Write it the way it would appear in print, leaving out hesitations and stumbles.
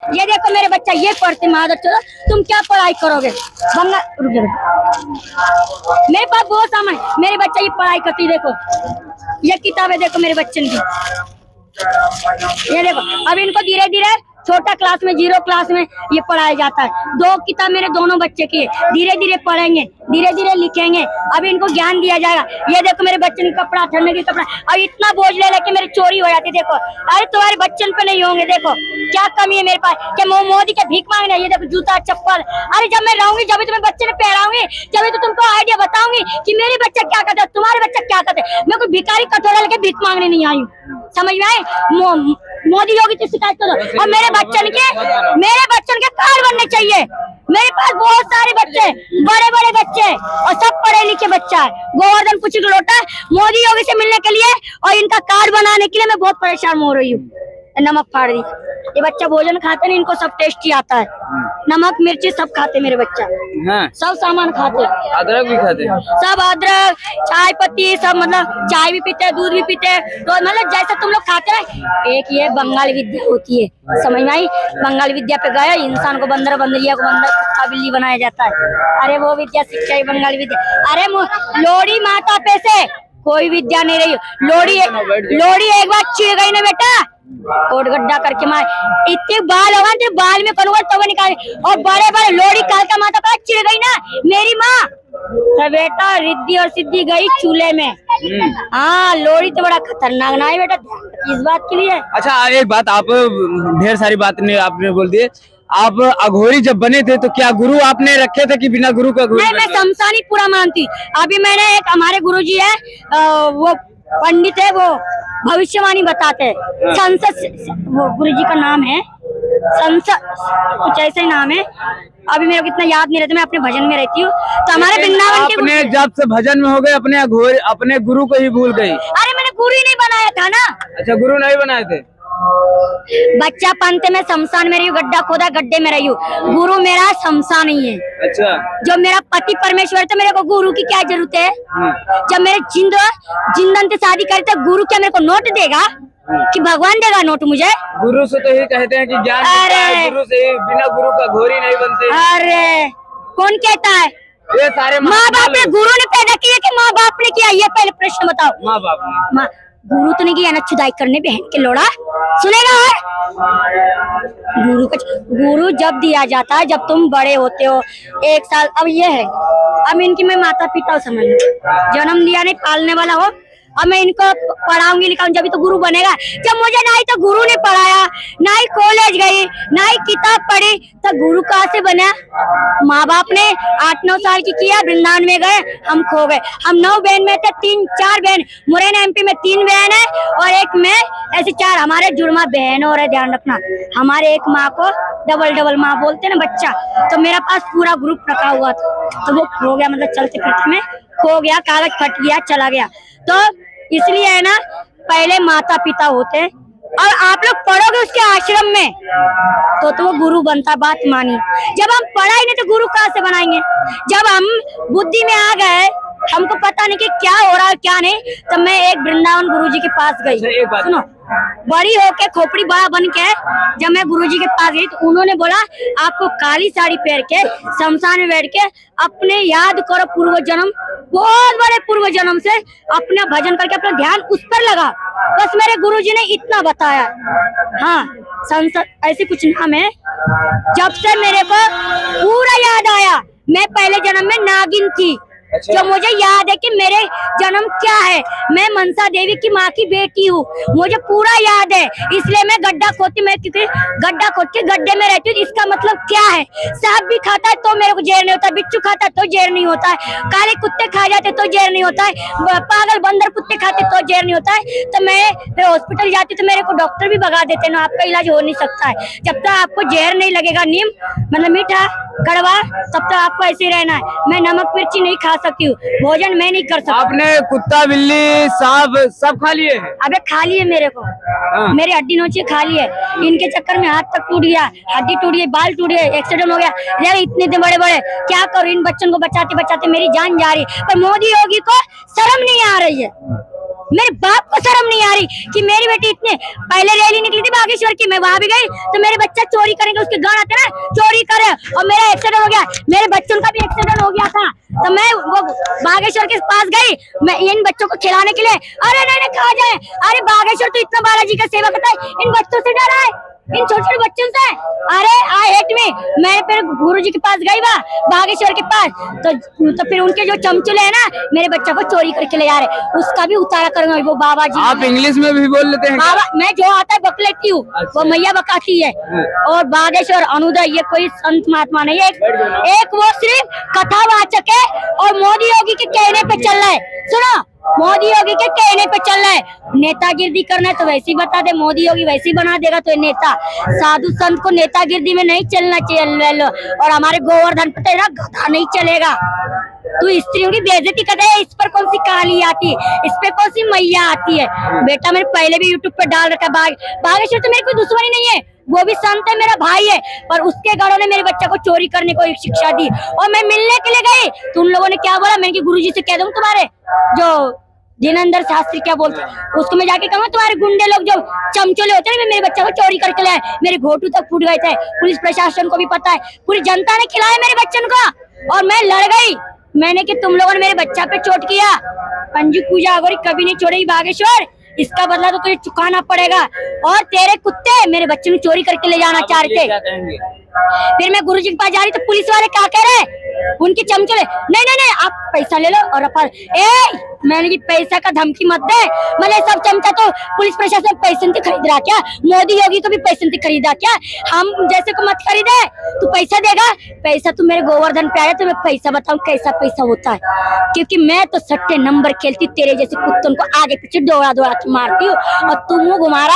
ये देखो मेरे बच्चा ये पढ़ते मादर चलो, तुम क्या पढ़ाई करोगे? बंगा रुक जाओ, मेरे पास बहुत सामान है, मेरे बच्चा ये पढ़ाई करती। देखो ये किताबें देखो मेरे बच्चे की, ये देखो। अब इनको धीरे धीरे छोटा क्लास में 0 क्लास में ये पढ़ाया जाता है। 2 किताब मेरे दोनों बच्चे की है, धीरे धीरे पढ़ेंगे, धीरे धीरे लिखेंगे, अब इनको ज्ञान दिया जाएगा। ये देखो मेरे बच्चे के कपड़ा, ठंडे के कपड़ा, अब इतना बोझ ले लेके मेरी चोरी हो जाती। देखो अरे तुम्हारे बच्चन पे नहीं होंगे, देखो क्या कमी है मेरे पास, क्या मोदी के भीख मांगने? ये देखो जूता चप्पल, अरे जब मैं रहूंगी जब तुम्हें बच्चे ने पहराऊंगी, जब तो तुमको आइडिया बताऊंगी कि मेरे बच्चा क्या करते, तुम्हारे बच्चा क्या करते। मैं कोई भिखारी कटोरा लेके भीख मांगने नहीं आई हूँ, समझ में आए? मोदी योगी की शिकायत करो। और मेरे बच्चन के कार्ड बनने चाहिए। मेरे पास बहुत सारे बच्चे, बड़े बड़े बच्चे, और सब पढ़े लिखे बच्चा है। गोवर्धन कुछ लोटा मोदी योगी से मिलने के लिए और इनका कार्ड बनाने के लिए मैं बहुत परेशान हो रही हूँ। नमक फाड़ दी, ये बच्चा भोजन खाते नहीं, इनको सब टेस्टी आता है, नमक मिर्ची सब खाते मेरे बच्चा। हाँ। सब सामान खाते, अदरक भी खाते, सब अदरक, चाय पत्ती, सब मतलब चाय भी पीते, दूध भी पीते, तो मतलब जैसे तुम लोग खाते हैं। एक ये बंगाली विद्या होती है, समझ में आई? बंगाली विद्या पे गया इंसान को बंदर, बंदरिया को बंदर, कुत्ता बिल्ली बनाया जाता है। अरे वो विद्या शिक्षा है बंगाली विद्या। अरे लोड़ी माता पे से कोई विद्या नहीं रही। लोड़ी एक बार चिड़ गई ना बेटा, कोट गड्ढा करके मार, इतने बाल होगा तो बाल में करूंगा तो निकाले। और बड़े बड़े लोड़ी कालका माता का चिड़ गई ना मेरी माँ, तो बेटा रिद्धि और सिद्धि गई चूल्हे में। हाँ, लोड़ी तो बड़ा खतरनाक ना है बेटा, इस बात के लिए। अच्छा एक बात, आप ढेर सारी बात आपने बोल दी, आप अघोरी जब बने थे तो क्या गुरु आपने रखे थे कि बिना गुरु का गुरु? नहीं, मैं शमशानी पूरा मानती। अभी मैंने एक हमारे गुरुजी है, वो पंडित है, वो भविष्यवाणी बताते हैं। संसद, वो गुरुजी का नाम है संसद, कुछ ऐसे ही नाम है, अभी मेरे को इतना याद नहीं रहता, मैं अपने भजन में रहती हूँ। तो हमारे वृंदावन के अपने जब से भजन में हो गए, अपने गुरु को ही भूल गई। अरे मैंने गुरु ही नहीं बनाया था ना। अच्छा, गुरु नहीं बनाए थे? बच्चा पंथ में शमशान में रही हूँ, गड्ढा खोदा गड्ढे में रही हूँ, गुरु मेरा शमशान ही है। अच्छा, जो मेरा पति परमेश्वर, तो मेरे को गुरु की क्या जरूरत है? जब मेरे जिंदन से शादी करते, गुरु क्या मेरे को नोट देगा कि भगवान देगा नोट मुझे? गुरु से तो ही कहते हैं कि ज्ञान मिलता है, गुरु से ही, बिना गुरु का घोरी नहीं बनते। अरे कौन कहता है? ये सारे माँ बाप ने, गुरु ने पैदा किया कि माँ बाप ने किया? ये पहले प्रश्न बताओ। माँ बाप ने। गुरु तो नहीं किया ना, खुदाई करने बहन के लोड़ा सुनेगा। गुरु जब दिया जाता है जब तुम बड़े होते हो, 1 साल। अब ये है, अब इनकी मैं माता पिता समझ लो, जन्म दिया नहीं, पालने वाला हो। अब मैं इनको पढ़ाऊंगी लिखाऊंगी जब तो गुरु बनेगा। जब मुझे ना ही तो गुरु ने पढ़ाया, ना ही कॉलेज गई, ना ही किताब पढ़ी, तो गुरु कहाँ से बना? माँ बाप ने 8-9 साल की किया, वृंदावन में गए, हम खो गए। हम 9 बहन में थे, 3-4 बहन, मुरैना MP में 3 बहन है और एक मैं, ऐसे 4 हमारे जुड़वा बहन। और ध्यान रखना, हमारे एक माँ को डबल माँ बोलते ना बच्चा, तो मेरा पास पूरा ग्रुप रखा हुआ था, तो वो खो गया, मतलब चलते फिरते में खो गया, कागज फट गया, चला गया। तो इसलिए है ना, पहले माता पिता होते, और आप लोग पढ़ोगे उसके आश्रम में तो वो गुरु बनता। बात मानी, जब हम पढ़ाई नहीं तो गुरु कहाँ से बनाएंगे? जब हम बुद्धि में आ गए, हमको पता नहीं कि क्या हो रहा है क्या नहीं, तब मैं एक वृंदावन गुरुजी के पास गई। सुनो, बड़ी होके खोपड़ी बड़ा बन के जब मैं गुरुजी के पास गई, तो उन्होंने बोला आपको काली साड़ी पहन के शमशान में बैठ के अपने याद करो पूर्व जन्म, बहुत बड़े पूर्व जन्म से अपना भजन करके अपना ध्यान उस पर लगा। बस मेरे गुरुजी ने इतना बताया। हाँ, संसद ऐसे कुछ नाम है। जब से मेरे को पूरा याद आया, मैं पहले जन्म में नागिन थी। अच्छा। जो मुझे याद है कि मेरे जन्म क्या है, मैं मनसा देवी की माँ की बेटी हूँ, मुझे पूरा याद है। इसलिए मैं गड्ढा खोदती, मैं क्योंकि गड्ढा खोद के गड्ढे में रहती हूँ। इसका मतलब क्या है? सांप भी खाता है तो मेरे को जहर नहीं होता, बिच्छू खाता है तो जहर नहीं होता है, काले कुत्ते खा जाते तो जहर नहीं होता है, पागल बंदर कुत्ते खाते तो जहर नहीं होता है। तो मैं हॉस्पिटल जाती तो मेरे को डॉक्टर भी भगा देते ना, आपका इलाज हो नहीं सकता है। जब तक आपको जहर नहीं लगेगा, नीम मतलब मीठा कड़वा, तब तक आपको ऐसे रहना है। मैं नमक मिर्ची नहीं खा सकती हूँ, भोजन मैं नहीं कर सकती। आपने कुत्ता बिल्ली सांप सब खा लिए? अबे खा लिए मेरे को। मेरी हड्डी नोची खा लिए, इनके चक्कर में हाथ तक टूट गया, हड्डी टूट गई, बाल टूट गए, एक्सीडेंट हो गया। यार इतने बड़े बड़े क्या करूँ, इन बच्चों को बचाते बचाते मेरी जान जा रही है। पर मोदी योगी को शर्म नहीं आ रही है। मेरे बाप को शर्म नहीं आ रही कि मेरी बेटी इतने पहले रैली निकली थी बागेश्वर की, मैं वहां भी गई तो मेरे बच्चा चोरी करेंगे, उसके गान आते ना चोरी करे, और मेरा एक्सीडेंट हो गया, मेरे बच्चों का भी एक्सीडेंट हो गया था, तो मैं वो बागेश्वर के पास गई, मैं इन बच्चों को खिलाने के लिए, अरे नहीं कहा जाए, अरे बागेश्वर तो इतना बालाजी का सेवा करता है, इन बच्चों से डरा है, इन छोटे छोटे बच्चों से, अरे आई हेट मी। मैं फिर गुरुजी के पास गई वहाँ बागेश्वर के पास, तो फिर उनके जो चमचुले है ना मेरे बच्चा को चोरी करके ले जा रहे, उसका भी उतारा करूंगा वो बाबा जी। आप इंग्लिश में भी बोल लेते हैं? बाबा मैं जो आता है बक लेती हूँ, वो मैया बकाती है। और बागेश्वर अनुदय ये कोई संत महात्मा नहीं है, एक वो सिर्फ कथावाचक है और मोदी योगी के कहने पे चल रहा है। सुनो, मोदी योगी के कहने पे चल रहा है, नेतागिरी करना है तो वैसे ही बता दे, मोदी योगी वैसे ही बना देगा, तो नेता साधु संत को नेतागिरी में नहीं चलना चाहिए। और हमारे गोवर्धन पे तेरा गधा नहीं चलेगा, तू स्त्रियों की बेइज्जती करता है, इस पर कौन सी काली आती है, इस पे कौन सी मैया आती है। बेटा मैंने पहले भी यूट्यूब पे डाल रखा है, बागेश्वर तो मेरी कोई दुश्मनी नहीं है, वो भी संत है, मेरा भाई है, पर उसके घरों ने मेरे बच्चा को चोरी करने को एक शिक्षा दी। और मैं मिलने के लिए गई तो उन लोगों ने क्या बोला, मैंने गुरुजी से कह दूं तुम्हारे जो जिनेंद्र शास्त्री क्या बोलते उसको मैं जाके कहूँगा तुम्हारे गुंडे लोग जो चमचोले होते हैं मेरे बच्चा को चोरी करके लाए, मेरे घोटू तक फूट गए थे, पुलिस प्रशासन को भी पता है, पूरी जनता ने खिलाया मेरे बच्चन को, और मैं लड़ गई, मैंने कि तुम लोगों ने मेरे बच्चा पे चोट किया, पंजी पूजा अगोरी कभी नहीं छोड़ेगी बागेश्वर, इसका बदला तो तुझे चुकाना पड़ेगा। और तेरे कुत्ते मेरे बच्चे को चोरी करके ले जाना चाह रहे थे। फिर मैं गुरुजी के पास जा रही तो पुलिस वाले क्या कह रहे, उनके चमचले, नहीं आप पैसा ले लो और मैंने की पैसा का धमकी मत दे, मैंने सब चमचा तो पुलिस प्रशासन पैसे से खरीद रहा क्या, मोदी योगी को भी पैसे से खरीदा क्या, हम जैसे को मत खरीदे, तू पैसा देगा, पैसा तू मेरे गोवर्धन पे आया तो मैं पैसा बताऊं कैसा पैसा होता है, क्योंकि मैं तो सट्टे नंबर खेलती, तेरे जैसे कुत्तों को आगे पीछे दौड़ा के मारती हूँ और तू मुंह घुमा रहा है